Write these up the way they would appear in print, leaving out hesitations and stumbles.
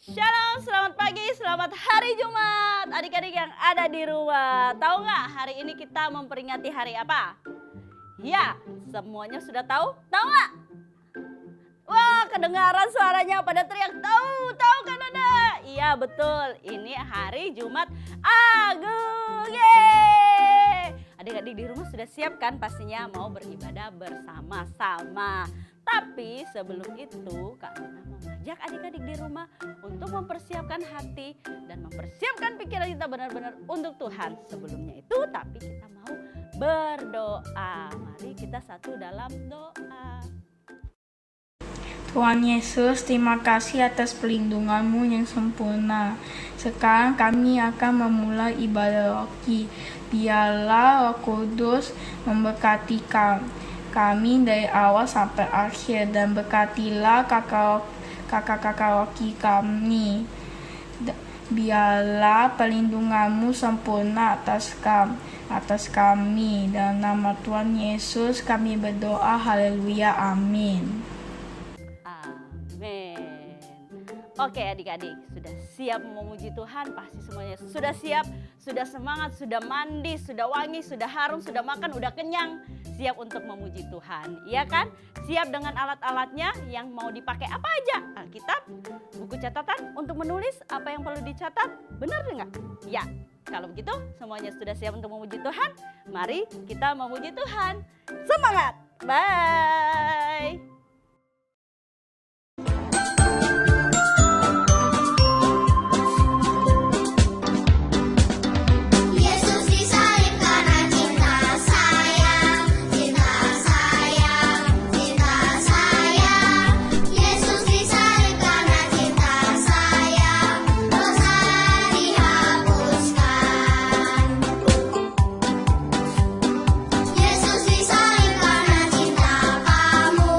Shalom, selamat pagi, selamat hari Jumat. Adik-adik yang ada di rumah, tahu nggak hari ini kita memperingati hari apa? Ya, semuanya sudah tahu? Tahu nggak? Wah, kedengaran suaranya pada teriak tahu kan ada? Iya betul, ini hari Jumat Agung. Yeay! Adik-adik di rumah sudah siap kan pastinya mau beribadah bersama-sama. Tapi sebelum itu Kak Nana mau ngajak adik-adik di rumah untuk mempersiapkan hati dan mempersiapkan pikiran kita benar-benar untuk Tuhan. Sebelumnya itu tapi kita mau berdoa. Mari kita satu dalam doa. Tuhan Yesus, terima kasih atas perlindungan-Mu yang sempurna. Sekarang kami akan memulai ibadah rohani. Biarlah Roh Kudus memberkati kami dari awal sampai akhir dan berkatilah kakak-kakak rohani kami. Biarlah perlindungan-Mu sempurna atas kami. Dalam nama Tuhan Yesus kami berdoa, haleluya, amin. Amin. Oke adik-adik, sudah siap memuji Tuhan? Pasti semuanya sudah siap, sudah semangat, sudah mandi, sudah wangi, sudah harum, sudah makan, udah kenyang. Siap untuk memuji Tuhan, iya kan? Siap dengan alat-alatnya yang mau dipakai apa aja? Alkitab, buku catatan untuk menulis apa yang perlu dicatat, benar nggak? Ya, kalau begitu semuanya sudah siap untuk memuji Tuhan. Mari kita memuji Tuhan. Semangat! Bye! Yesus disalib karena cinta kamu.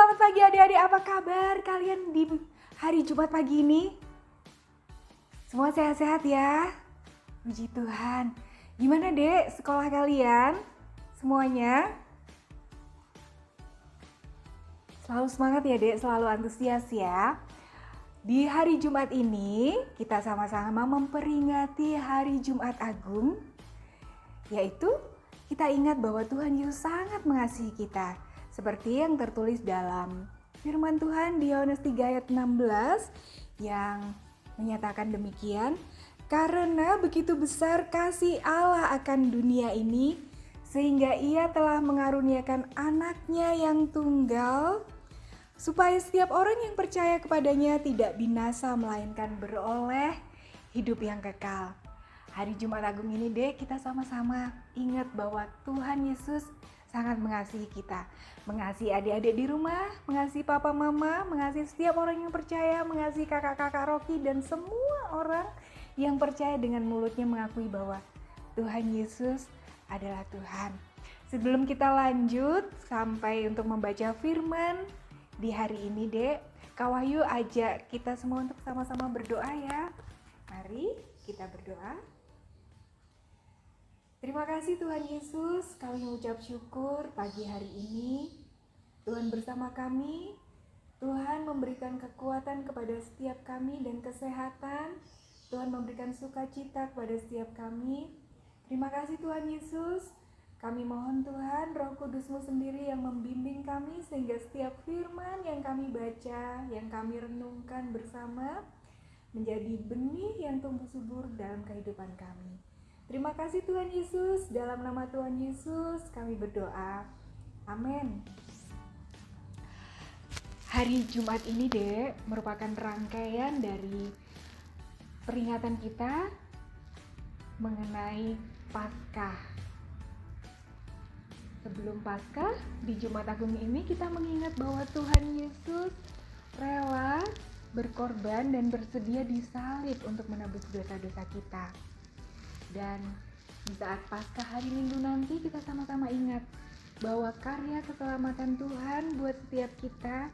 Selamat pagi adik-adik, apa kabar kalian di hari Jumat pagi ini? Semua sehat-sehat ya? Puji Tuhan. Gimana dek sekolah kalian? Semuanya? Selalu semangat ya dek, selalu antusias ya. Di hari Jumat ini kita sama-sama memperingati hari Jumat Agung. Yaitu kita ingat bahwa Tuhan Yesus sangat mengasihi kita. Seperti yang tertulis dalam firman Tuhan di Yohanes 3 ayat 16 yang menyatakan demikian. Karena begitu besar kasih Allah akan dunia ini, sehingga ia telah mengaruniakan anaknya yang tunggal, supaya setiap orang yang percaya kepadanya tidak binasa melainkan beroleh hidup yang kekal. Hari Jumat Agung ini deh kita sama-sama ingat bahwa Tuhan Yesus sangat mengasihi kita. Mengasihi adik-adik di rumah, mengasihi papa mama, mengasihi setiap orang yang percaya, mengasihi kakak-kakak Rocky dan semua orang yang percaya dengan mulutnya mengakui bahwa Tuhan Yesus adalah Tuhan. Sebelum kita lanjut sampai untuk membaca firman di hari ini dek, Kak Wahyu ajak kita semua untuk sama-sama berdoa ya. Mari kita berdoa. Terima kasih Tuhan Yesus, kami mengucap syukur pagi hari ini. Tuhan bersama kami, Tuhan memberikan kekuatan kepada setiap kami dan kesehatan. Tuhan memberikan sukacita kepada setiap kami. Terima kasih Tuhan Yesus. Kami mohon Tuhan, Roh Kudus-Mu sendiri yang membimbing kami sehingga setiap firman yang kami baca, yang kami renungkan bersama menjadi benih yang tumbuh subur dalam kehidupan kami. Terima kasih Tuhan Yesus, dalam nama Tuhan Yesus kami berdoa. Amin. Hari Jumat ini dek merupakan rangkaian dari peringatan kita mengenai Paskah. Sebelum Paskah, di Jumat Agung ini kita mengingat bahwa Tuhan Yesus rela berkorban dan bersedia disalib untuk menebus dosa-dosa kita. Dan di saat Paskah hari Minggu nanti kita sama-sama ingat bahwa karya keselamatan Tuhan buat setiap kita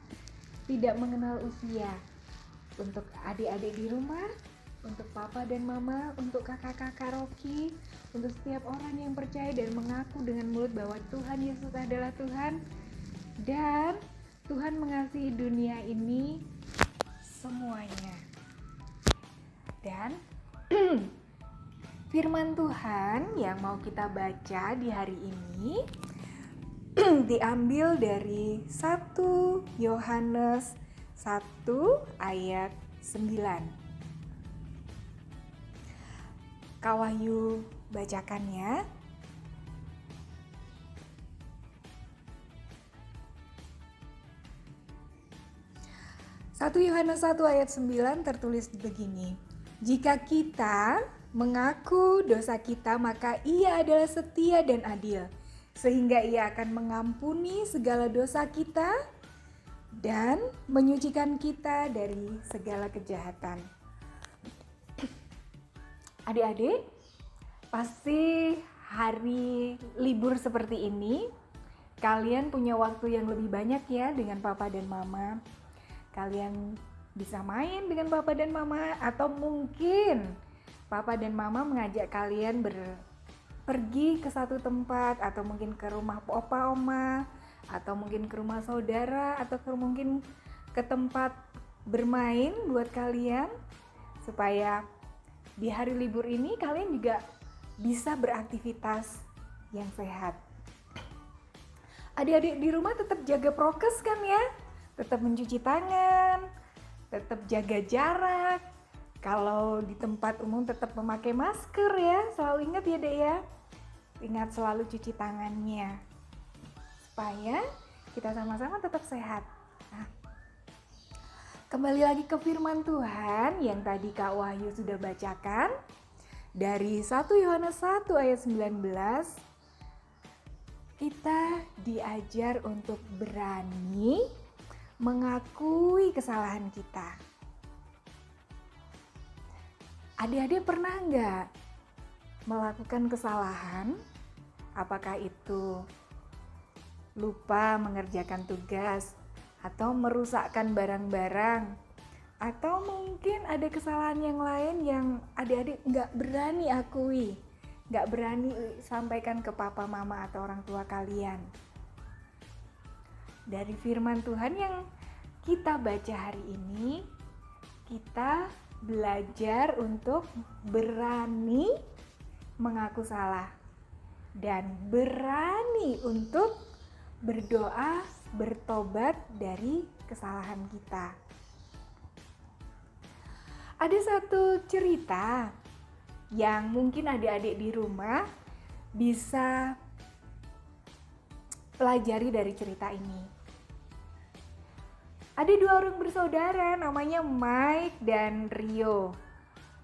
tidak mengenal usia. Untuk adik-adik di rumah, untuk papa dan mama, untuk kakak-kakak Rocky, untuk setiap orang yang percaya dan mengaku dengan mulut bahwa Tuhan Yesus adalah Tuhan. Dan Tuhan mengasihi dunia ini semuanya. Dan firman Tuhan yang mau kita baca di hari ini diambil dari 1 Yohanes 1 ayat 9. Kak Wahyu bacakan ya. Satu Yohanes 1 ayat 9 tertulis begini. Jika kita mengaku dosa kita, maka Ia adalah setia dan adil, sehingga Ia akan mengampuni segala dosa kita dan menyucikan kita dari segala kejahatan. Adik-adik, pasti hari libur seperti ini kalian punya waktu yang lebih banyak ya dengan papa dan mama. Kalian bisa main dengan papa dan mama, atau mungkin papa dan mama mengajak kalian pergi ke satu tempat, atau mungkin ke rumah opa oma, atau mungkin ke rumah saudara, atau mungkin ke tempat bermain buat kalian, supaya di hari libur ini kalian juga bisa beraktivitas yang sehat. Adik-adik di rumah tetap jaga prokes kan ya, tetap mencuci tangan, tetap jaga jarak. Kalau di tempat umum tetap memakai masker ya, selalu ingat ya dek ya. Ingat selalu cuci tangannya, supaya kita sama-sama tetap sehat. Nah, kembali lagi ke firman Tuhan yang tadi Kak Wahyu sudah bacakan. Dari 1 Yohanes 1 ayat 19, kita diajar untuk berani mengakui kesalahan kita. Adik-adik pernah nggak melakukan kesalahan? Apakah itu lupa mengerjakan tugas, atau merusakkan barang-barang, atau mungkin ada kesalahan yang lain yang adik-adik nggak berani akui, nggak berani sampaikan ke papa, mama, atau orang tua kalian. Dari firman Tuhan yang kita baca hari ini, kita belajar untuk berani mengaku salah dan berani untuk berdoa, bertobat dari kesalahan kita. Ada satu cerita yang mungkin adik-adik di rumah bisa pelajari dari cerita ini. Ada dua orang bersaudara namanya Mike dan Rio.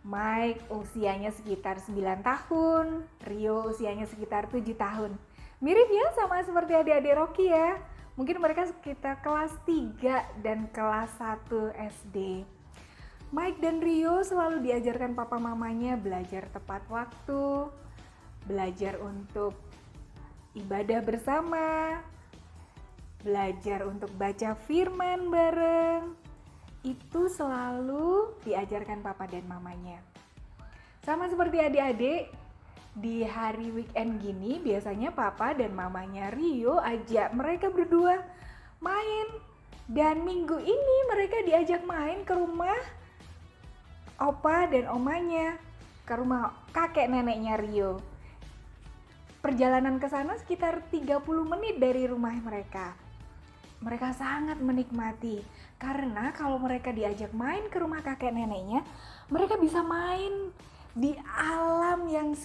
Mike usianya sekitar 9 tahun, Rio usianya sekitar 7 tahun. Mirip ya sama seperti adik-adik Rocky ya. Mungkin mereka sekitar kelas 3 dan kelas 1 SD. Mike dan Rio selalu diajarkan papa mamanya belajar tepat waktu, belajar untuk ibadah bersama, belajar untuk baca firman bareng. Itu selalu diajarkan papa dan mamanya. Sama seperti adik-adik, di hari weekend gini biasanya papa dan mamanya Rio ajak mereka berdua main. Dan minggu ini mereka diajak main ke rumah opa dan omanya, ke rumah kakek neneknya Rio. Perjalanan ke sana sekitar 30 menit dari rumah mereka. Mereka sangat menikmati karena kalau mereka diajak main ke rumah kakek neneknya, mereka bisa main di alam yang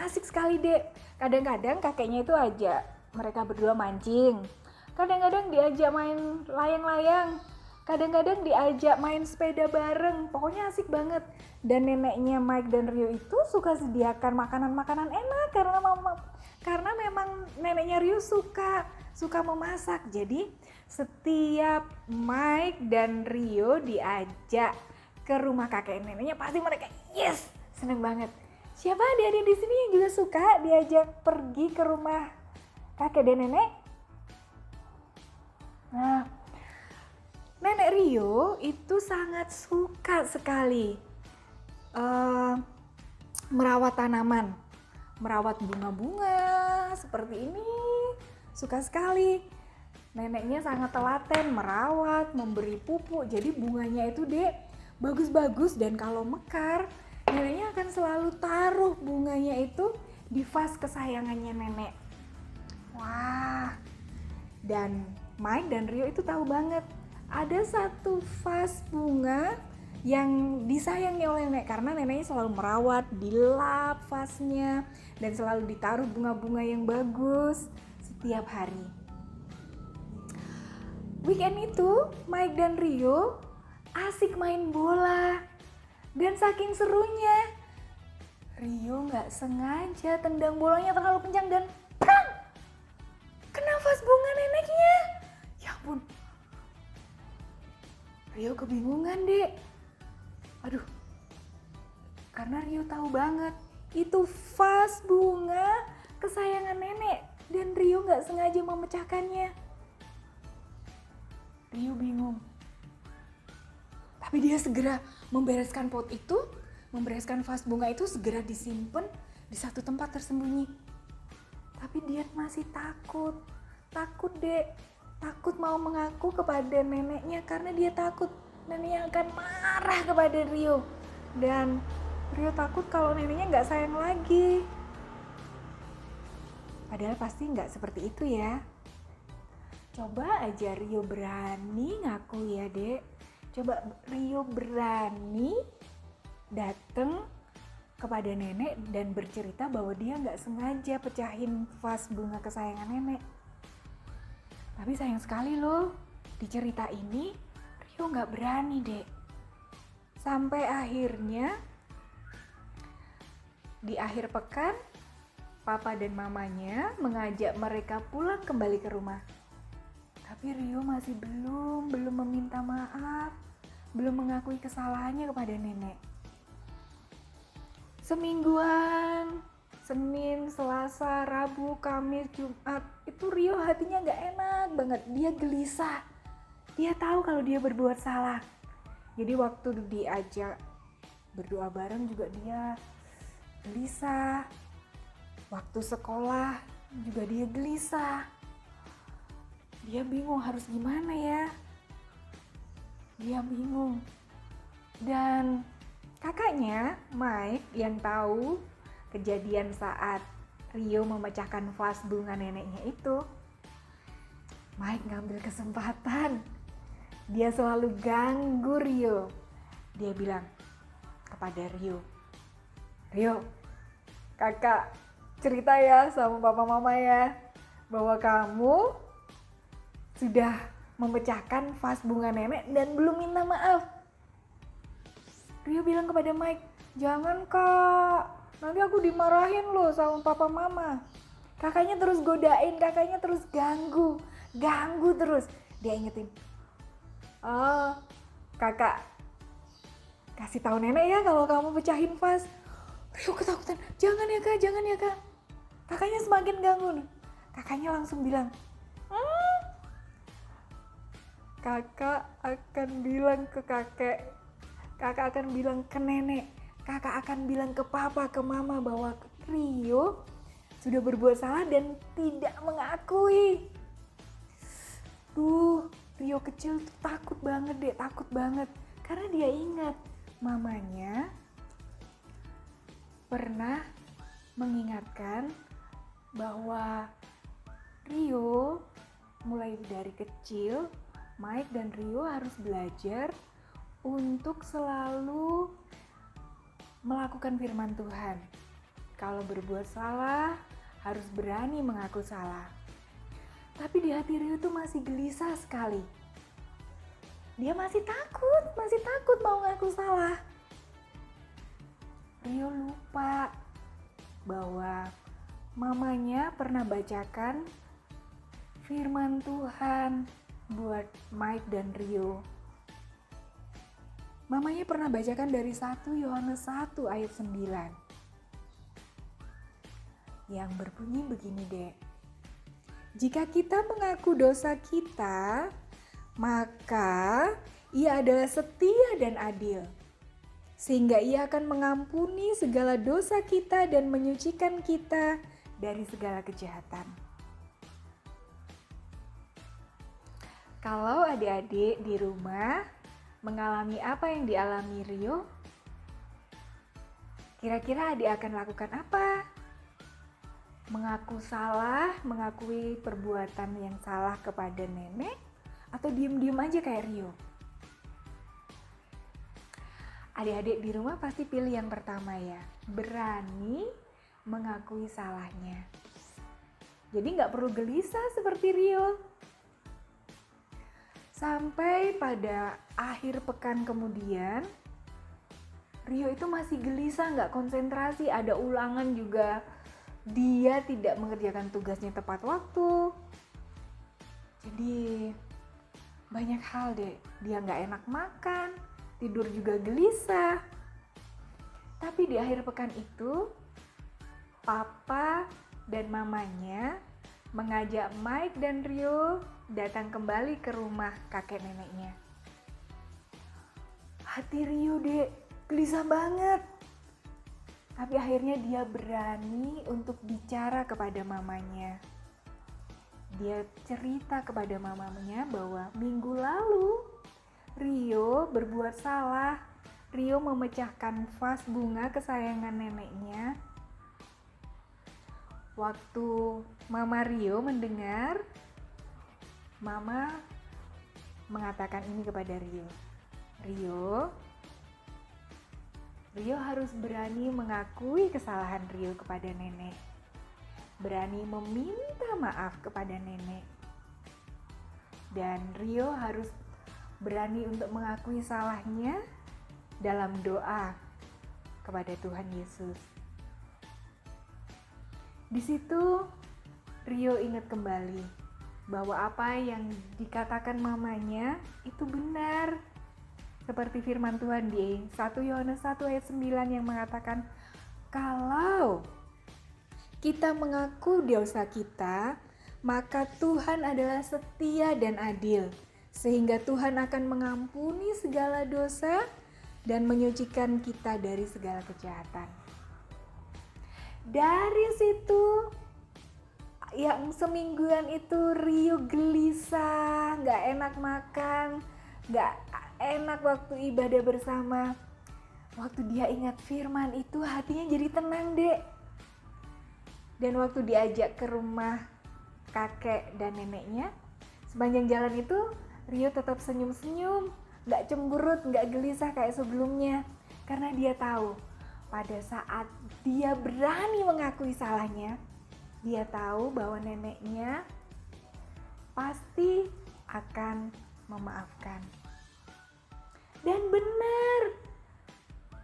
asik sekali, Dek. Kadang-kadang kakeknya itu ajak mereka berdua mancing. Kadang-kadang diajak main layang-layang. Kadang-kadang diajak main sepeda bareng. Pokoknya asik banget. Dan neneknya Mike dan Rio itu suka sediakan makanan-makanan enak karena memang neneknya Rio suka memasak. Jadi setiap Mike dan Rio diajak ke rumah kakek neneknya, pasti mereka yes, seneng banget. Siapa adik-adik di sini yang juga suka diajak pergi ke rumah kakek dan nenek? Nah, nenek Rio itu sangat suka sekali merawat tanaman, merawat bunga-bunga seperti ini, suka sekali. Neneknya sangat telaten merawat, memberi pupuk, jadi bunganya itu Dek bagus-bagus. Dan kalau mekar, neneknya akan selalu taruh bunganya itu di vas kesayangannya nenek. Wah, dan Mike dan Rio itu tahu banget ada satu vas bunga yang disayangi oleh nenek karena neneknya selalu merawat, dilap vasnya, dan selalu ditaruh bunga-bunga yang bagus setiap hari. Weekend itu Mike dan Rio asik main bola, dan saking serunya Rio nggak sengaja tendang bolanya terlalu kencang dan prang! Kena vas bunga neneknya. Ya ampun, Rio kebingungan, Dek. Aduh, karena Rio tahu banget itu vas bunga kesayangan nenek dan Rio nggak sengaja memecahkannya. Rio bingung. Tapi dia segera membereskan pot itu, membereskan vas bunga itu, segera disimpan di satu tempat tersembunyi. Tapi dia masih takut Dek. Takut mau mengaku kepada neneknya karena dia takut neneknya akan marah kepada Rio. Dan Rio takut kalau neneknya nggak sayang lagi. Padahal pasti nggak seperti itu ya. Coba aja Rio berani ngaku ya, Dek. Coba Rio berani datang kepada nenek dan bercerita bahwa dia nggak sengaja pecahin vas bunga kesayangan nenek. Tapi sayang sekali loh, di cerita ini Rio nggak berani, Dek. Sampai akhirnya di akhir pekan, papa dan mamanya mengajak mereka pulang kembali ke rumah. Tapi Rio masih belum meminta maaf, belum mengakui kesalahannya kepada nenek. Semingguan, Senin, Selasa, Rabu, Kamis, Jumat, itu Rio hatinya gak enak banget. Dia gelisah. Dia tahu kalau dia berbuat salah. Jadi waktu diajak berdoa bareng juga dia gelisah. Waktu sekolah juga dia gelisah. Dia bingung harus gimana ya. Dia bingung. Dan kakaknya Mike yang tahu kejadian saat Rio memecahkan vas bunga neneknya itu, Mike ngambil kesempatan. Dia selalu ganggu Rio. Dia bilang kepada Rio, "Rio, kakak cerita ya sama papa mama ya, bahwa kamu sudah memecahkan vas bunga nenek dan belum minta maaf." Rio bilang kepada Mike, "Jangan kak, nanti aku dimarahin loh sama papa mama." Kakaknya terus godain, kakaknya terus ganggu terus. Dia ingetin, "Oh, kakak kasih tahu nenek ya kalau kamu pecahin vas." Rio ketakutan, jangan ya kak. Kakaknya semakin ganggu nih. Kakaknya langsung bilang, "Kakak akan bilang ke kakek, kakak akan bilang ke nenek, kakak akan bilang ke papa, ke mama bahwa Rio sudah berbuat salah dan tidak mengakui." Rio kecil tuh takut banget. Karena dia ingat mamanya pernah mengingatkan bahwa Rio mulai dari kecil, Mike dan Rio harus belajar untuk selalu melakukan firman Tuhan. Kalau berbuat salah, harus berani mengaku salah. Tapi di hati Rio tuh masih gelisah sekali. Dia masih takut mau ngaku salah. Rio lupa bahwa mamanya pernah bacakan firman Tuhan buat Mike dan Rio. Mamanya pernah bacakan dari 1 Yohanes 1 ayat 9. Yang berbunyi begini, Dek. "Jika kita mengaku dosa kita, maka Ia adalah setia dan adil, sehingga Ia akan mengampuni segala dosa kita dan menyucikan kita dari segala kejahatan." Kalau adik-adik di rumah mengalami apa yang dialami Rio, kira-kira adik akan lakukan apa? Mengaku salah, mengakui perbuatan yang salah kepada nenek, atau diem-diem aja kayak Rio? Adik-adik di rumah pasti pilih yang pertama ya, berani mengakui salahnya. Jadi nggak perlu gelisah seperti Rio. Sampai pada akhir pekan kemudian, Rio itu masih gelisah, nggak konsentrasi, ada ulangan juga. Dia tidak mengerjakan tugasnya tepat waktu. Jadi banyak hal deh, dia nggak enak makan, tidur juga gelisah. Tapi di akhir pekan itu, papa dan mamanya mengajak Mike dan Rio datang kembali ke rumah kakek neneknya. Hati Rio deh gelisah banget. Tapi akhirnya dia berani untuk bicara kepada mamanya. Dia cerita kepada mamanya bahwa minggu lalu Rio berbuat salah. Rio memecahkan vas bunga kesayangan neneknya. Waktu Mama Rio mendengar, Mama mengatakan ini kepada Rio. Rio harus berani mengakui kesalahan Rio kepada nenek. Berani meminta maaf kepada nenek. Dan Rio harus berani untuk mengakui salahnya dalam doa kepada Tuhan Yesus. Di situ Rio ingat kembali bahwa apa yang dikatakan mamanya itu benar. Seperti firman Tuhan di 1 Yohanes 1 ayat 9 yang mengatakan, kalau kita mengaku dosa kita, maka Tuhan adalah setia dan adil, sehingga Tuhan akan mengampuni segala dosa dan menyucikan kita dari segala kejahatan. Dari situ, yang semingguan itu Rio gelisah, gak enak makan, gak enak waktu ibadah bersama. Waktu dia ingat firman itu, hatinya jadi tenang, Dek. Dan waktu diajak ke rumah kakek dan neneknya, sepanjang jalan itu Rio tetap senyum-senyum, gak cemberut, gak gelisah kayak sebelumnya. Karena dia tahu, pada saat dia berani mengakui salahnya, dia tahu bahwa neneknya pasti akan memaafkan. Dan benar,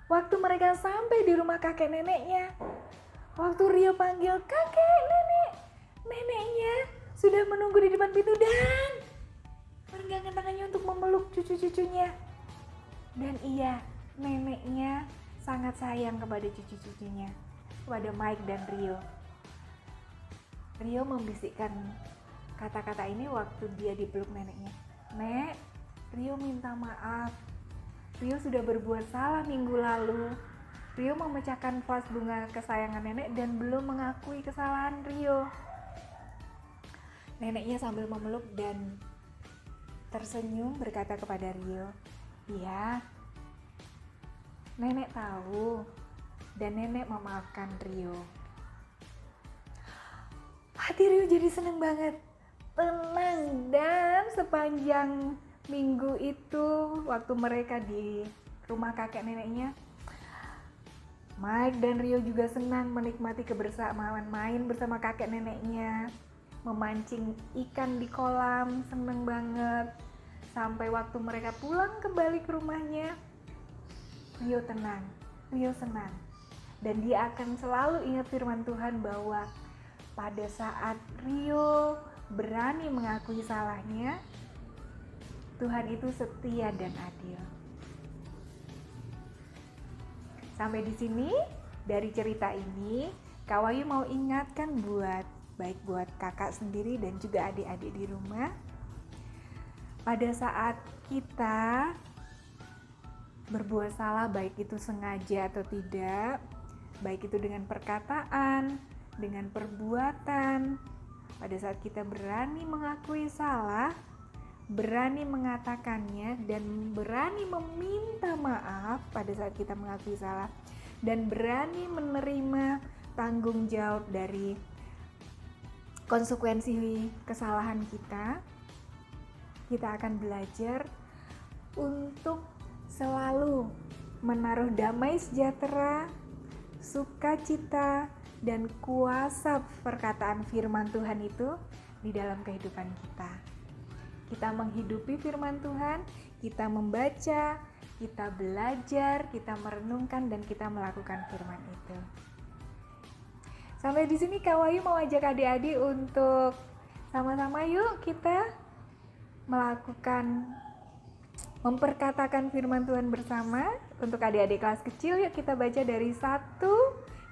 waktu mereka sampai di rumah kakek neneknya, waktu Rio panggil kakek, nenek, neneknya sudah menunggu di depan pintu dan merenggang tangannya untuk memeluk cucu-cucunya. Dan iya, neneknya sangat sayang kepada cucu-cucunya, kepada Mike dan Rio. Rio membisikkan kata-kata ini waktu dia dipeluk neneknya. Nek, Rio minta maaf. Rio sudah berbuat salah minggu lalu. Rio memecahkan vas bunga kesayangan nenek dan belum mengakui kesalahan Rio. Neneknya sambil memeluk dan tersenyum berkata kepada Rio, "Iya, nenek tahu dan nenek memaafkan Rio." Hati Rio jadi seneng banget, tenang. Dan sepanjang minggu itu, waktu mereka di rumah kakek neneknya, Mike dan Rio juga senang menikmati kebersamaan main bersama kakek neneknya, memancing ikan di kolam, seneng banget. Sampai waktu mereka pulang kembali ke rumahnya, Rio tenang, Rio senang. Dan dia akan selalu ingat firman Tuhan bahwa pada saat Rio berani mengakui salahnya, Tuhan itu setia dan adil. Sampai di sini dari cerita ini, Kak Wahyu mau ingatkan baik buat kakak sendiri dan juga adik-adik di rumah. Pada saat kita berbuat salah, baik itu sengaja atau tidak, baik itu dengan perkataan, dengan perbuatan, pada saat kita berani mengakui salah, berani mengatakannya, dan berani meminta maaf pada saat kita mengakui salah, dan berani menerima tanggung jawab dari konsekuensi kesalahan kita akan belajar untuk selalu menaruh damai sejahtera, sukacita, dan kuasa perkataan firman Tuhan itu di dalam kehidupan kita. Kita menghidupi firman Tuhan, kita membaca, kita belajar, kita merenungkan, dan kita melakukan firman itu. Sampai di sini Kak Wahyu mau ajak adik-adik untuk sama-sama yuk kita memperkatakan firman Tuhan bersama. Untuk adik-adik kelas kecil, yuk kita baca dari 1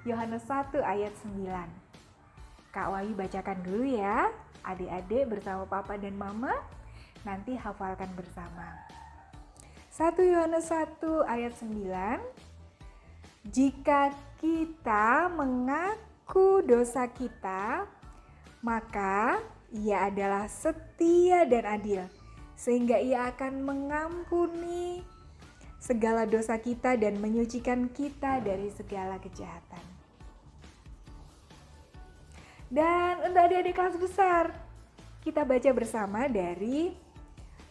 Yohanes 1 ayat 9. Kak Wahyu bacakan dulu ya, adik-adik bersama papa dan mama, nanti hafalkan bersama. 1 Yohanes 1 ayat 9. Jika kita mengaku dosa kita, maka Ia adalah setia dan adil, sehingga Ia akan mengampuni segala dosa kita dan menyucikan kita dari segala kejahatan. Dan untuk adik-adik kelas besar, kita baca bersama dari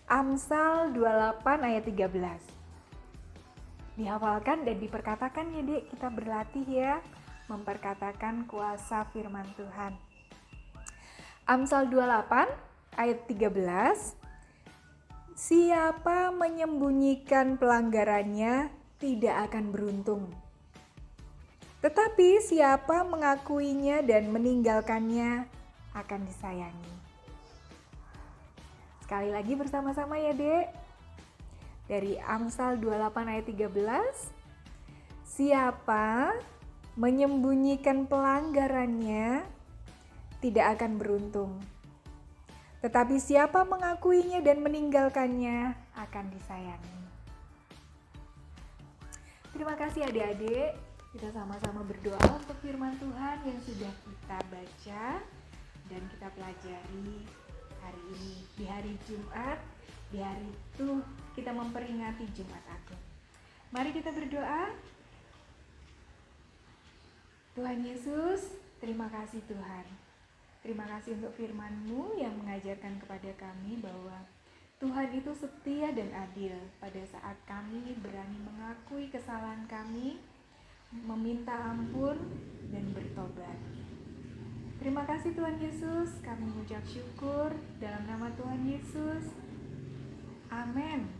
Amsal 28 ayat 13. Dihafalkan dan diperkatakan ya Dek, kita berlatih ya memperkatakan kuasa firman Tuhan. Amsal 28 ayat 13. Siapa menyembunyikan pelanggarannya tidak akan beruntung. Tetapi siapa mengakuinya dan meninggalkannya akan disayangi. Sekali lagi bersama-sama ya Dek. Dari Amsal 28 ayat 13. Siapa menyembunyikan pelanggarannya tidak akan beruntung. Tetapi siapa mengakuinya dan meninggalkannya akan disayangi. Terima kasih adik-adik. Kita sama-sama berdoa untuk firman Tuhan yang sudah kita baca dan kita pelajari hari ini. Di hari Jumat, di hari itu kita memperingati Jumat Agung. Mari kita berdoa. Tuhan Yesus, terima kasih Tuhan. Terima kasih untuk firman-Mu yang mengajarkan kepada kami bahwa Tuhan itu setia dan adil pada saat kami berani mengakui kesalahan kami, meminta ampun, dan bertobat. Terima kasih Tuhan Yesus, kami mengucap syukur dalam nama Tuhan Yesus. Amin.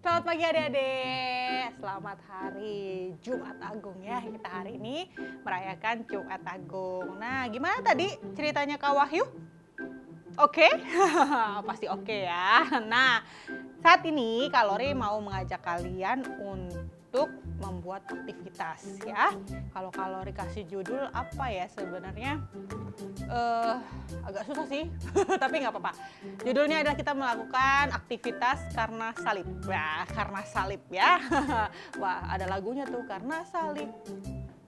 Selamat pagi adik-adik, selamat hari Jumat Agung ya. Kita hari ini merayakan Jumat Agung. Nah, gimana tadi ceritanya Kak Wahyu? Oke? Pasti oke ya. Nah, saat ini Kak Lori mau mengajak kalian untuk membuat aktivitas ya. Kalau Kak Lori kasih judul apa ya sebenarnya? Agak susah sih, tapi nggak apa-apa. Judulnya adalah kita melakukan aktivitas karena salib. Wah, karena salib ya. Wah, ada lagunya tuh, karena salib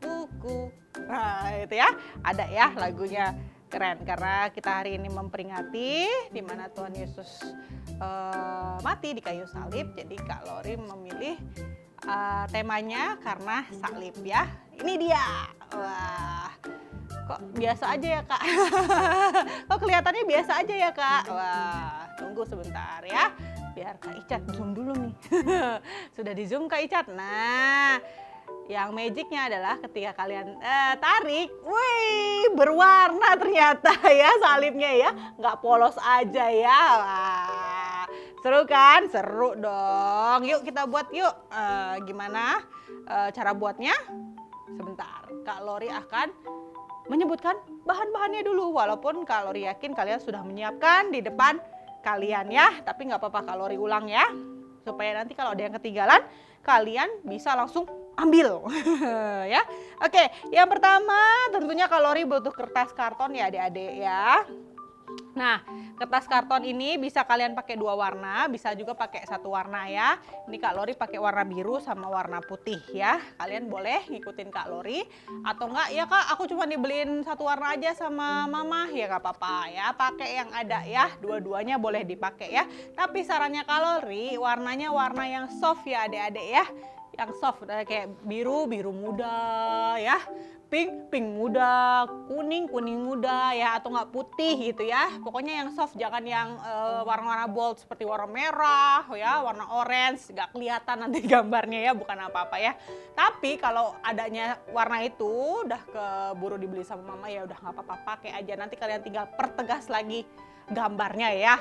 buku. Nah, itu ya, ada ya lagunya. Keren, karena kita hari ini memperingati di mana Tuhan Yesus mati di kayu salib. Jadi Kak Lori memilih temanya karena salib ya. Ini dia. Wah, kok biasa aja ya Kak? Kok kelihatannya biasa aja ya Kak? Wah, tunggu sebentar ya. Biar Kak Icat zoom dulu nih. Sudah di zoom Kak Icat. Nah, yang magicnya adalah ketika kalian tarik, wih, berwarna ternyata ya salibnya ya. Nggak polos aja ya. Wah, seru kan? Seru dong. Yuk kita buat yuk. Gimana cara buatnya? Sebentar, Kak Lori akan menyebutkan bahan-bahannya dulu. Walaupun Kak Lori yakin kalian sudah menyiapkan di depan kalian ya. Tapi nggak apa-apa Kak Lori ulang ya. Supaya nanti kalau ada yang ketinggalan, kalian bisa langsung ambil ya. Oke, yang pertama tentunya Kak Lori butuh kertas karton ya adik-adik ya. Nah, kertas karton ini bisa kalian pakai 2 warna, bisa juga pakai 1 warna ya. Ini Kak Lori pakai warna biru sama warna putih ya. Kalian boleh ngikutin Kak Lori atau enggak ya Kak, aku cuma dibeliin 1 warna aja sama mama, ya nggak apa-apa ya. Pakai yang ada ya, dua-duanya boleh dipakai ya. Tapi sarannya Kak Lori, warnanya warna yang soft ya adik-adik ya. Yang soft kayak biru muda ya, pink muda, kuning muda ya, atau nggak putih gitu ya. Pokoknya yang soft, jangan yang warna-warna bold seperti warna merah ya, warna orange, nggak kelihatan nanti gambarnya ya, bukan apa-apa ya. Tapi kalau adanya warna itu udah keburu dibeli sama mama ya udah nggak apa-apa, pakai aja. Nanti kalian tinggal pertegas lagi gambarnya ya.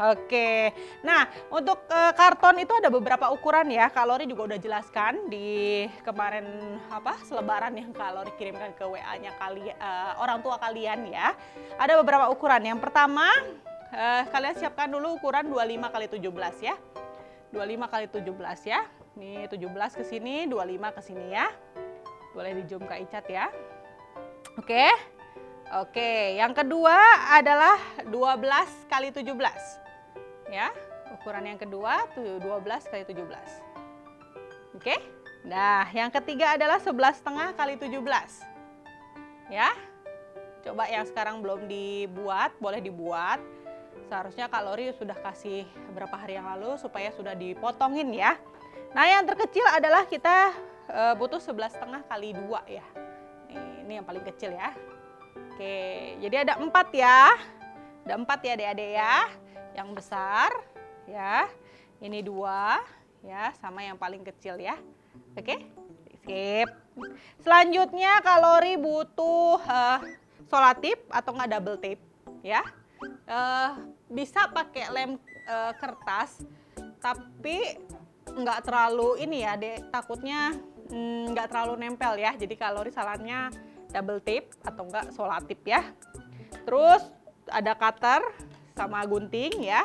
Oke. Nah, untuk karton itu ada beberapa ukuran ya. Kak Lori juga udah jelaskan di kemarin selebaran yang Kak Lori kirimkan ke WA-nya kalian, orang tua kalian ya. Ada beberapa ukuran. Yang pertama, kalian siapkan dulu ukuran 25 x 17 ya. 25 x 17 ya. Nih 17 ke sini, 25 ke sini ya. Boleh di zoom Kak Icat ya. Oke, yang kedua adalah 12 x 17. Ya, ukuran yang kedua 12 x 17. Oke. Nah, yang ketiga adalah 11,5 x 17. Ya. Coba yang sekarang belum dibuat, boleh dibuat. Seharusnya Kak Lori sudah kasih beberapa hari yang lalu supaya sudah dipotongin ya. Nah, yang terkecil adalah kita butuh 11,5 x 2 ya. Ini yang paling kecil ya. Oke, jadi ada 4 ya. Ada 4 ya adik-adik ya. Yang besar ya. Ini 2 ya, sama yang paling kecil ya. Oke, skip. Selanjutnya Kak Lori butuh solatip atau nggak double tape ya. Bisa pakai lem kertas, tapi nggak terlalu ini ya dek, takutnya nggak terlalu nempel ya. Jadi Kak Lori sarannya double tape atau enggak solatip ya. Terus ada cutter sama gunting ya.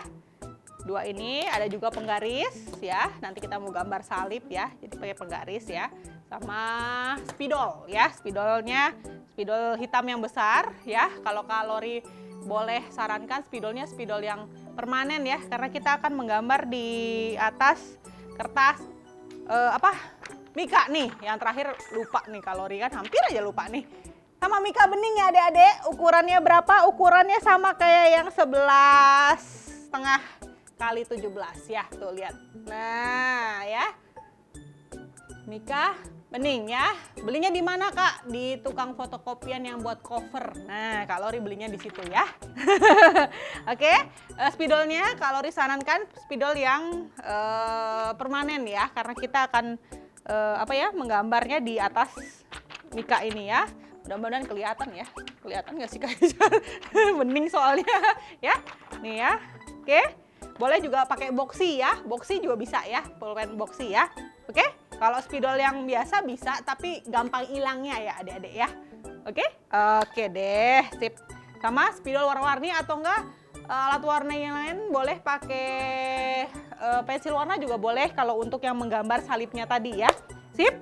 2 ini, ada juga penggaris ya. Nanti kita mau gambar salib ya. Jadi pakai penggaris ya. Sama spidol ya. Spidolnya spidol hitam yang besar ya. Kalau Kak Lori boleh sarankan spidolnya spidol yang permanen ya, karena kita akan menggambar di atas kertas mika nih. Yang terakhir lupa nih kalori kan, hampir aja lupa nih. Sama mika bening ya adik-adik, ukurannya berapa? Ukurannya sama kayak yang 11,5 kali 17 ya, tuh lihat. Nah ya, mika bening ya. Belinya di mana Kak? Di tukang fotokopian yang buat cover. Nah, Kak Lori belinya di situ ya. Oke, spidolnya Kak Lori sarankan spidol yang permanen ya, karena kita akan menggambarnya di atas mika ini ya. Mudah-mudahan kelihatan ya. Kelihatan nggak sih Kak? Bening soalnya ya. Nih ya. Oke. Boleh juga pakai boxy ya. Boxy juga bisa ya. Pulpen boxy ya. Oke. Kalau spidol yang biasa bisa, tapi gampang hilangnya ya adik-adik ya. Oke? Oke deh, sip. Sama spidol warna-warni atau enggak alat warna yang lain boleh pakai pensil warna juga boleh kalau untuk yang menggambar salibnya tadi ya. Sip?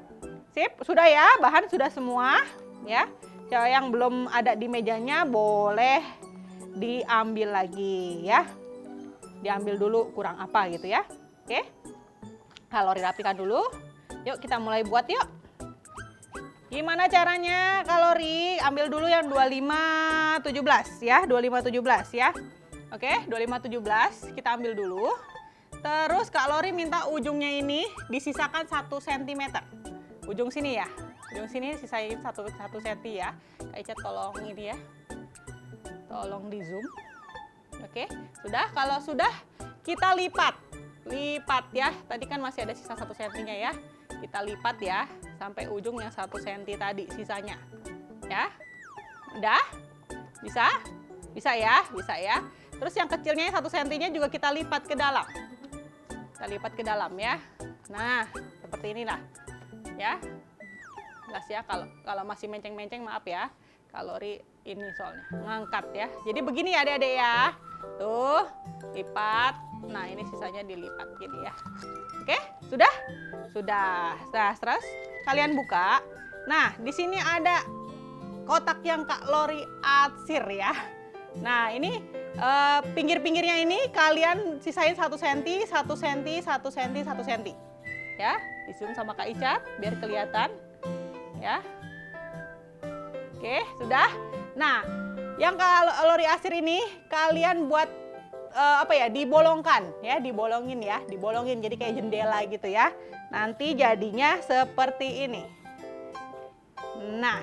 Sip, sudah ya, bahan sudah semua ya. Yang belum ada di mejanya boleh diambil lagi ya. Diambil dulu kurang apa gitu ya. Oke? Kalori rapikan dulu. Yuk kita mulai buat yuk. Gimana caranya kalori? Ambil dulu yang 2517 ya, 2517 ya. Oke, 2517 kita ambil dulu. Terus Kak Lori minta ujungnya ini disisakan 1 cm. Ujung sini ya. Ujung sini sisain 1 cm ya. Kak Ica tolong ini ya. Tolong di zoom. Oke, sudah. Kalau sudah kita lipat. Lipat ya. Tadi kan masih ada sisa 1 cm-nya ya. Kita lipat ya sampai ujung yang 1 cm tadi sisanya. Ya. Udah? Bisa? Bisa ya? Bisa ya. Terus yang kecilnya 1 cm-nya juga kita lipat ke dalam. Kita lipat ke dalam ya. Nah, seperti inilah. Ya. Jelas ya, kalau masih menceng-menceng maaf ya. Kalori ini soalnya ngangkat ya. Jadi begini ya adik-adik ya. Tuh, lipat. Nah, ini sisanya dilipat gini ya. Oke, sudah? Sudah. Nah, terus kalian buka. Nah, di sini ada kotak yang Kak Lori atsir ya. Nah, ini pinggir-pinggirnya ini kalian sisain 1 cm, 1 cm, 1 cm, 1 cm. Ya, di zoom sama Kak Ica biar kelihatan. Ya. Oke, sudah. Nah, yang Kak Lori atsir ini kalian buat dibolongkan ya, dibolongin ya, dibolongin jadi kayak jendela gitu ya. Nanti jadinya seperti ini. Nah,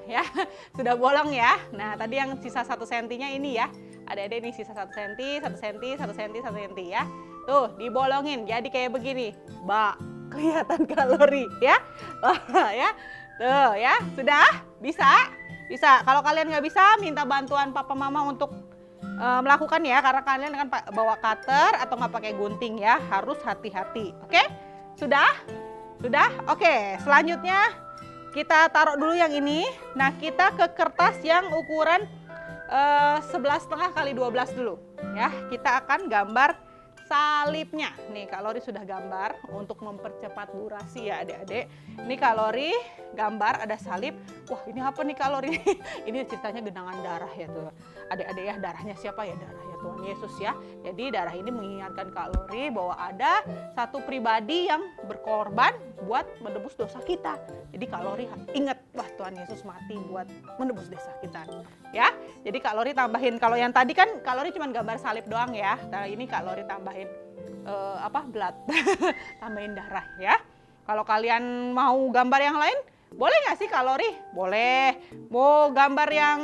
ya, sudah bolong ya. Nah, tadi yang sisa 1 cm-nya ini ya. Ada ini sisa 1 cm, 1 cm, 1 cm, 1 cm ya. Tuh, dibolongin jadi kayak begini. Kelihatan kalori ya. Ya. Tuh ya, sudah? Bisa? Bisa. Kalau kalian nggak bisa, minta bantuan papa mama untuk melakukan ya, karena kalian kan bawa cutter atau nggak pakai gunting ya, harus hati-hati. Oke? Sudah? Sudah? Oke, selanjutnya kita taruh dulu yang ini. Nah, kita ke kertas yang ukuran 11,5 kali 12 dulu ya. Kita akan gambar salibnya. Nih Kak Lori sudah gambar untuk mempercepat durasi ya adik-adik. Ini Kak Lori gambar ada salib. Wah, ini apa nih Kak Lori? Ini ceritanya genangan darah ya tuh. Adik-adik ya, darahnya siapa ya? Darahnya Tuhan Yesus ya. Jadi darah ini mengingatkan Kak Lori bahwa ada satu pribadi yang berkorban buat menebus dosa kita. Jadi Kak Lori ingat, wah Tuhan Yesus mati buat menebus dosa kita. Ya. Jadi Kak Lori tambahin, kalau yang tadi kan Kak Lori cuma gambar salib doang ya. Nah, ini Kak Lori tambahin blood. Tambahin darah ya. Kalau kalian mau gambar yang lain, boleh nggak sih Kak Lori? Boleh. Mau gambar yang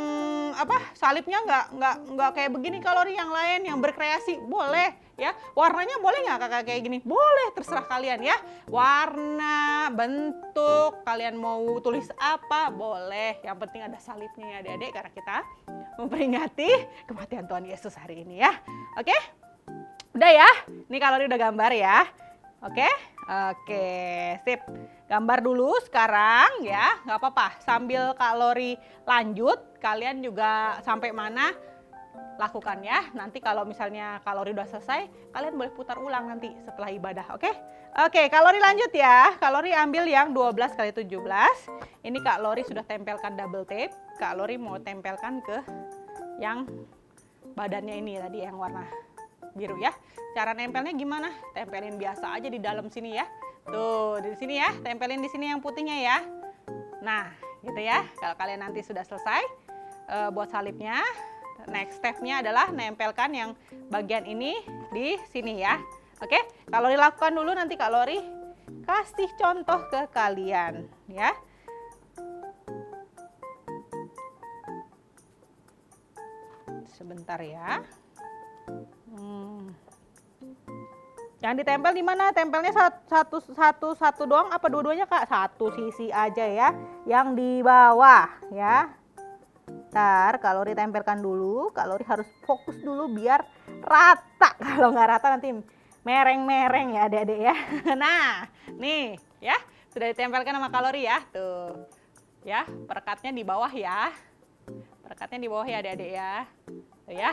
salibnya nggak kayak begini Kak Lori, yang lain yang berkreasi boleh ya. Warnanya boleh nggak kakak kayak gini? Boleh, terserah kalian ya. Warna, bentuk, kalian mau tulis apa boleh. Yang penting ada salibnya ya adik-adik, karena kita memperingati kematian Tuhan Yesus hari ini ya. Oke? Udah ya? Ini Kak Lori udah gambar ya. Oke? Oke, sip. Gambar dulu sekarang ya, nggak apa-apa. Sambil Kak Lori lanjut, kalian juga sampai mana lakukan ya. Nanti kalau misalnya Kak Lori udah selesai, kalian boleh putar ulang nanti setelah ibadah, oke? Oke, Kak Lori lanjut ya. Kak Lori ambil yang 12 kali 17. Ini Kak Lori sudah tempelkan double tape. Kak Lori mau tempelkan ke yang badannya ini tadi yang warna biru ya. Cara nempelnya gimana? Tempelin biasa aja di dalam sini ya. Tuh, di sini ya, tempelin di sini yang putihnya ya. Nah, gitu ya. Kalau kalian nanti sudah selesai buat salibnya, next step-nya adalah nempelkan yang bagian ini di sini ya. Oke, kalau dilakukan dulu nanti Kak Lori kasih contoh ke kalian ya. Sebentar ya. Yang ditempel di mana? Tempelnya satu doang apa dua-duanya Kak? Satu sisi aja ya, yang di bawah ya. Ntar kalau ditempelkan dulu, kalau harus fokus dulu biar rata. Kalau nggak rata nanti mereng-mereng ya adik-adik ya. Nah, nih ya, sudah ditempelkan sama kalori ya. Tuh. Ya, perekatnya di bawah ya. Perekatnya di bawah ya adik-adik ya. Tuh ya.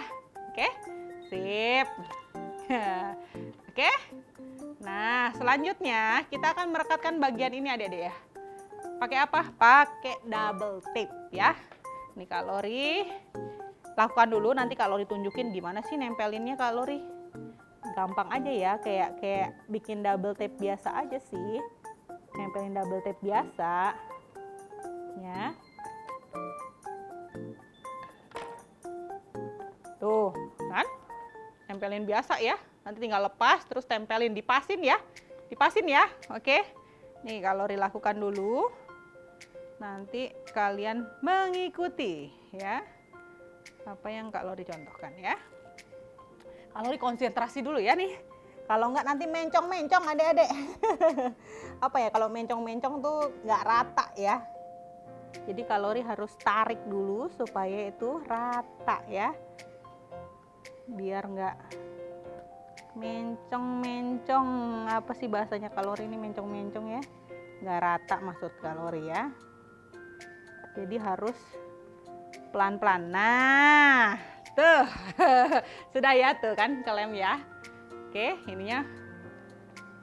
Oke. Sip. Oke. Nah, selanjutnya kita akan merekatkan bagian ini adik-adik ya. Pakai apa? Pakai double tape ya. Ini kalori. Lakukan dulu, nanti kalori tunjukin gimana sih nempelinnya kalori. Gampang aja ya, kayak bikin double tape biasa aja sih. Nempelin double tape biasa. Ya. Tuh, kan? Tempelin biasa ya. Nanti tinggal lepas terus tempelin, dipasin ya. Dipasin ya. Oke. Nih kalori lakukan dulu. Nanti kalian mengikuti ya. Apa yang Kak Lori contohkan ya. Kak Lori konsentrasi dulu ya nih. Kalau enggak nanti mencong-mencong adik-adik. Apa ya, kalau mencong-mencong tuh nggak rata ya. Jadi Kak Lori harus tarik dulu supaya itu rata ya. Biar nggak mencong-mencong. Apa sih bahasanya Kak Lori ini, mencong-mencong ya. Nggak rata maksud Kak Lori ya. Jadi harus pelan-pelan. Nah, tuh. Sudah ya tuh kan kelem ya. Oke, ininya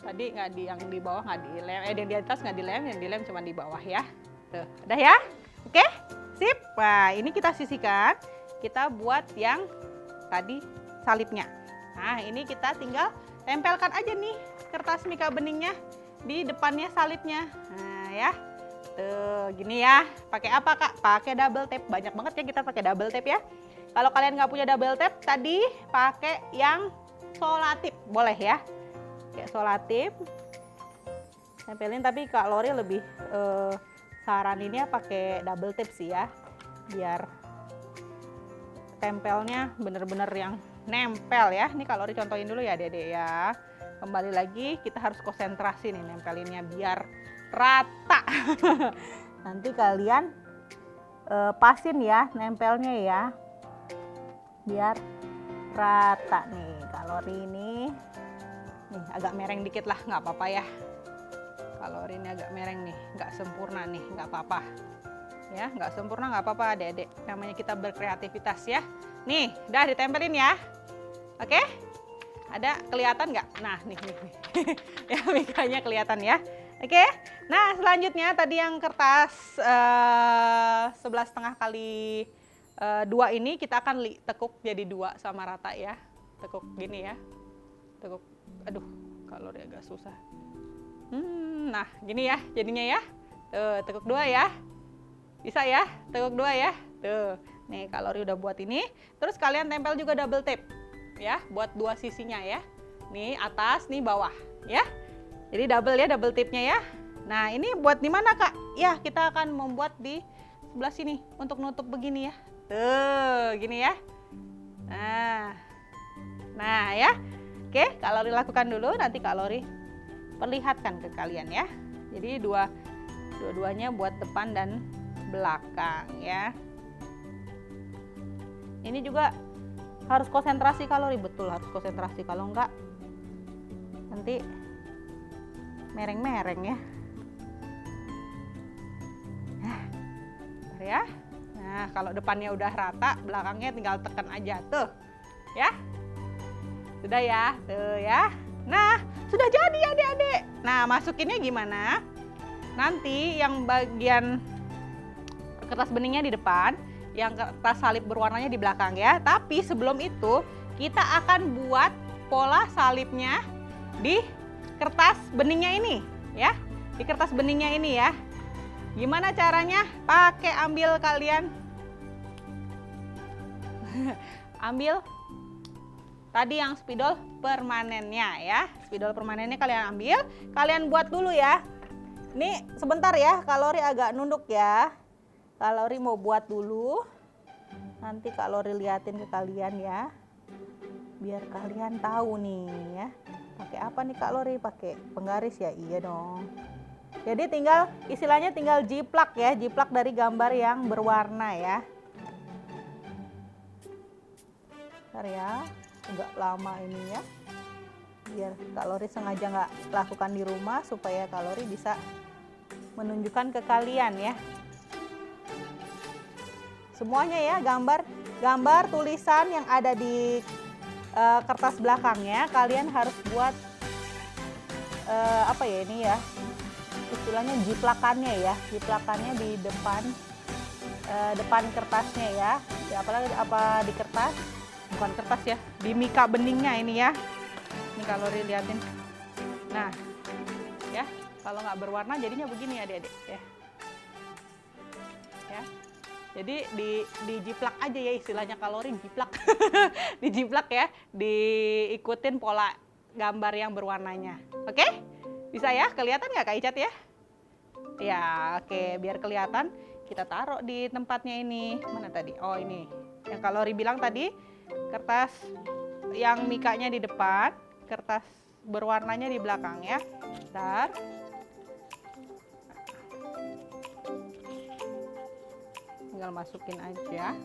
tadi nggak di yang di bawah nggak dilem, yang di atas nggak dilem, yang dilem cuma di bawah ya. Tuh, udah ya. Oke, sip. Nah, ini kita sisihkan. Kita buat yang tadi salibnya. Nah, ini kita tinggal tempelkan aja nih kertas mika beningnya di depannya salibnya. Nah, ya. Tuh, gini ya. Pakai apa Kak? Pakai double tape. Banyak banget ya kita pakai double tape ya. Kalau kalian nggak punya double tape, tadi pakai yang solatip. Boleh ya. Kayak solatip. Tempelin, tapi Kak Lori lebih saraninnya pakai double tape sih ya. Biar tempelnya bener-bener yang nempel ya. Ini Kak Lori contohin dulu ya Dede ya. Kembali lagi kita harus konsentrasi nih nempelinnya biar rata. Nanti kalian pasin ya nempelnya ya, biar rata nih. Kalori ini nih agak mereng dikit lah, nggak apa-apa ya. Kalori ini agak mereng nih, nggak sempurna nih, nggak apa-apa ya. Nggak sempurna nggak apa-apa adik-adik, namanya kita berkreativitas ya. Nih udah ditempelin ya. Oke, ada kelihatan nggak? Nah nih ya, mikanya kelihatan ya. Oke, nah selanjutnya tadi yang kertas 11,5 kali 2 ini kita akan tekuk jadi 2 sama rata ya. Tekuk gini ya, tekuk, aduh kalau agak susah. Nah gini ya jadinya ya. Tuh, tekuk 2 ya, bisa ya, tekuk 2 ya. Tuh, nih kalori udah buat ini. Terus kalian tempel juga double tape ya, buat 2 sisinya ya. Nih atas, nih bawah ya. Jadi double ya, double tape-nya ya. Nah ini buat di mana Kak? Ya kita akan membuat di sebelah sini untuk nutup begini ya. Tuh gini ya. Nah ya. Oke, Kalori lakukan dulu, nanti Kalori perlihatkan ke kalian ya. Jadi dua-duanya buat depan dan belakang ya. Ini juga harus konsentrasi Kalori, betul harus konsentrasi, kalau enggak nanti mereng-mereng ya. Ya. Nah, kalau depannya udah rata, belakangnya tinggal tekan aja tuh. Ya. Sudah ya, tuh ya. Nah, sudah jadi adik-adik. Nah, masukinnya gimana? Nanti yang bagian kertas beningnya di depan, yang kertas salib berwarnanya di belakang ya. Tapi sebelum itu kita akan buat pola salibnya di kertas beningnya ini ya. Di kertas beningnya ini ya. Gimana caranya? Pakai ambil kalian. Ambil tadi yang spidol permanennya ya. Spidol permanennya kalian ambil, kalian buat dulu ya. Ini sebentar ya, Kalori agak nunduk ya. Kalori mau buat dulu. Nanti Kalori liatin ke kalian ya. Biar kalian tahu nih ya. Pakai apa nih Kalori? Pakai penggaris ya? Iya dong. Jadi tinggal istilahnya tinggal jiplak ya, jiplak dari gambar yang berwarna ya. Bentar ya, agak lama ini ya. Biar Kalori sengaja nggak lakukan di rumah supaya Kalori bisa menunjukkan ke kalian ya. Semuanya ya, gambar tulisan yang ada di kertas belakangnya kalian harus buat apa ya ini ya, istilahnya jiplakannya ya, jiplakannya di depan kertasnya ya. Apalagi apa di kertas, bukan kertas ya, di mika beningnya ini ya. Ini Kalori liatin. Nah ya, kalau nggak berwarna jadinya begini ya adik-adik ya. Ya, jadi di jiplak aja ya, istilahnya Kalori jiplak. Dijiplak ya, diikutin pola gambar yang berwarnanya. Oke? Bisa ya? Kelihatan nggak Kak Icat ya? Ya, oke. Biar kelihatan, kita taruh di tempatnya ini. Mana tadi? Oh ini. Yang Kalori bilang tadi, kertas yang mikanya di depan, kertas berwarnanya di belakang ya. Bentar. Tinggal masukin aja.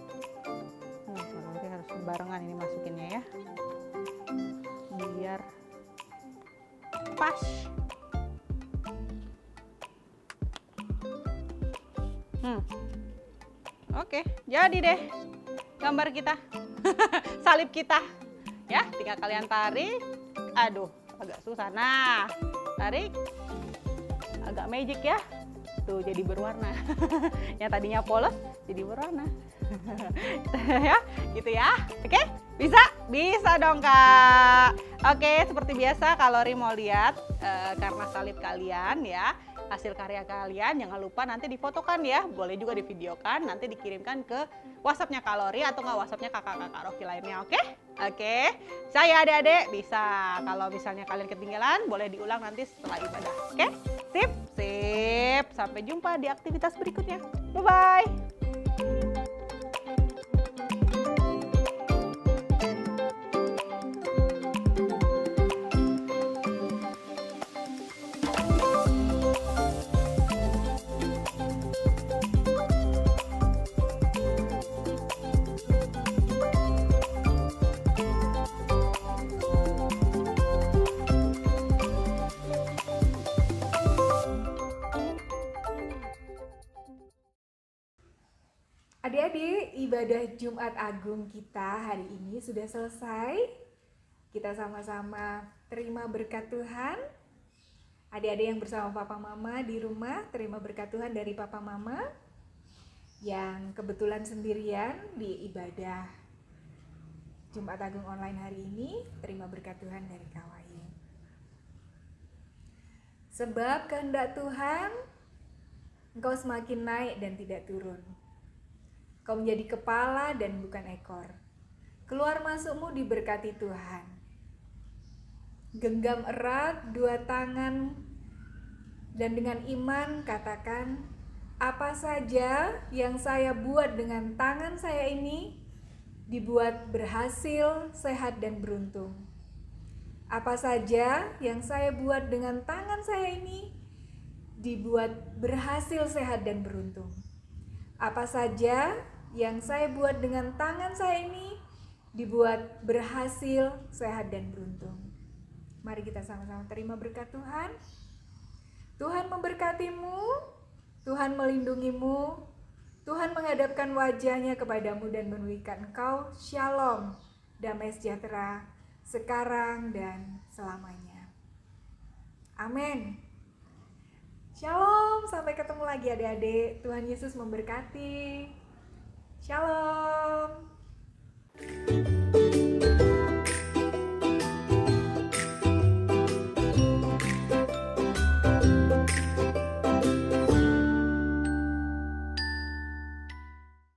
Kalori harus barengan ini masukinnya ya. Biar pas. Oke, jadi deh gambar kita. Salib kita. Ya, tinggal kalian tarik. Aduh, agak susah. Nah, tarik. Agak magic ya. Tuh jadi berwarna. Yang tadinya polos jadi berwarna. Ya, gitu ya. Oke? Bisa dong Kak. Oke, seperti biasa Kalori mau lihat karena salib kalian ya, hasil karya kalian, jangan lupa nanti difotokan ya. Boleh juga divideokan, nanti dikirimkan ke WhatsApp-nya Kalori atau nggak WhatsApp-nya kakak-kakak Rocky lainnya. Oke? Oke. Saya adik-adik bisa. Kalau misalnya kalian ketinggalan, boleh diulang nanti setelah ibadah. Oke? Sip. Sampai jumpa di aktivitas berikutnya. Bye-bye. Adik-adik, ibadah Jumat Agung kita hari ini sudah selesai. Kita sama-sama terima berkat Tuhan. Adik-adik yang bersama Papa Mama di rumah, terima berkat Tuhan dari Papa Mama. Yang kebetulan sendirian di ibadah Jumat Agung online hari ini, terima berkat Tuhan dari Kak Wahyu. Sebab kehendak Tuhan, engkau semakin naik dan tidak turun. Kau menjadi kepala dan bukan ekor. Keluar masukmu diberkati Tuhan. Genggam erat dua tangan dan dengan iman katakan, apa saja yang saya buat dengan tangan saya ini dibuat berhasil, sehat dan beruntung. Apa saja yang saya buat dengan tangan saya ini dibuat berhasil, sehat dan beruntung. Apa saja yang saya buat dengan tangan saya ini dibuat berhasil, sehat dan beruntung. Mari kita sama-sama terima berkat Tuhan. Tuhan memberkatimu, Tuhan melindungimu, Tuhan menghadapkan wajahnya kepadamu dan memberikan engkau shalom, damai sejahtera sekarang dan selamanya. Amin. Shalom, sampai ketemu lagi adik-adik. Tuhan Yesus memberkati. Shalom.